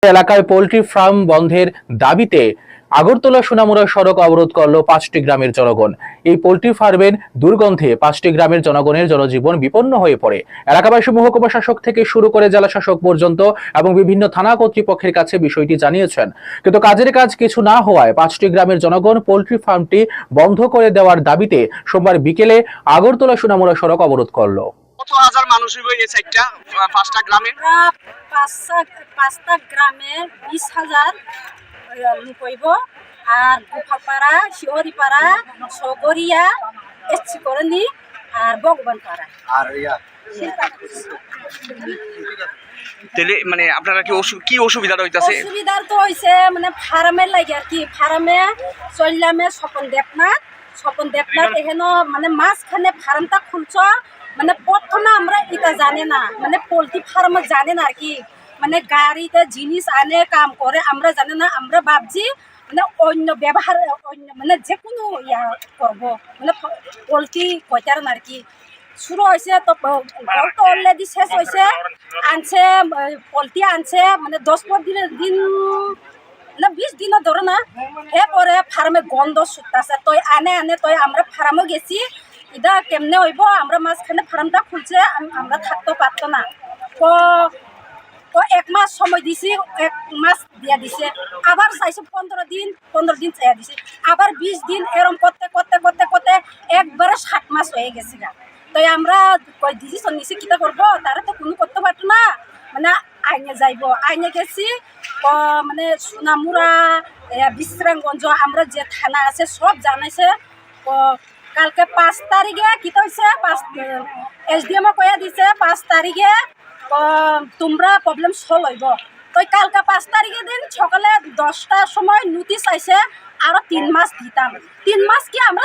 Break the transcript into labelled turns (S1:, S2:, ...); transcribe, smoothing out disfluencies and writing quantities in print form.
S1: এলাকায় poultry farm বন্ধের দাবিতে আগরতলা সোনামুড়া সড়ক অবরোধ করল 5টি গ্রামের জনগণ। এই পোল্ট্রি ফার্মের দুর্গন্ধে 5টি গ্রামের জনগণের জনজীবন বিপন্ন হয়ে পড়ে। এলাকাবাসী মহকুমা শাসক থেকে শুরু করে জেলা শাসক পর্যন্ত এবং বিভিন্ন থানা কর্তৃপক্ষের কাছে বিষয়টি জানিয়েছেন, কিন্তু কাজের কাজ কিছু না হওয়ায় 5টি গ্রামের জনগণ পোল্ট্রি ফার্মটি বন্ধ করে দেওয়ার দাবিতে সোমবার বিকেলে আগরতলা সোনামুড়া সড়ক অবরোধ করল।
S2: কত হাজার মানুষ হইব এই সাইডটা, পাঁচটা গ্রামে?
S3: পাঁচটা গ্রামে 20,000 লোক হইব। আর গোপালপাড়া, শিহরিপাড়া, সগরিয়া, এসচিকরণী আর ভগবানপাড়া।
S2: আর তাহলে মানে আপনারা কি অসুবিধাটা হইতাছে?
S3: অসুবিধার তো হইছে মানে ফার্মের লাগে আর কি। ফার্মে চললামে স্বপন দেবনাথ এখানে মানে মাঝখানে ফার্মটা খুলছ। মানে প্রথমে আমরা এটা জানে না, মানে পোলট্রি ফার্ম জানে না আর কি। মানে গাড়িতে জিনিস আনে কাম করে আমরা জানে না। আমরা ভাবছি মানে অন্য ব্যবহার অন্য মানে যে কোনো ইয়া করবো, মানে পোলট্রি কয়টার আর কি শুরু হয়েছে। তো অলরেডি শেষ হয়েছে। আনছে পোলট্রি আনছে মানে 10-15 দিন না 20 দিনও ধরে না। এরপরে ফার্মে গন্ধ ছুটতেছে। তই আনে তই আমরা ফার্মে গেছি। এটা কেমনে হইব? আমরা মাঝখানে ফার্মটা খুলছে, আমরা থাকতে পারতো না। তো 1 মাস সময় দিছি, 1 মাস দিয়া দিছে। আবার চাইছে 15 দিন চাইয়া দিছে। আবার 20 দিন এরম করতে একবারে 7 মাস হয়ে গেছে গা। তো আমরা ডিসিশন নিছি কিতা করবো, তারা তো কোনো করতে পারতো না। মানে আইনে গেছি। মানে সোনামুড়া, বিশ্রামগঞ্জ আমরা যে থানা আছে সব জানাইছে। কালকে 5 তারিখে কি হয়েছে, SDM কয়া দিছে 5 তারিখে তোমরা প্রবলেম সলভ হইব। তো কালকে 5 তারিখের দিন সকালে 10টার সময় নোটিশ আইছে আরো 3 মাস দিতাম। 3 মাস কি আমরা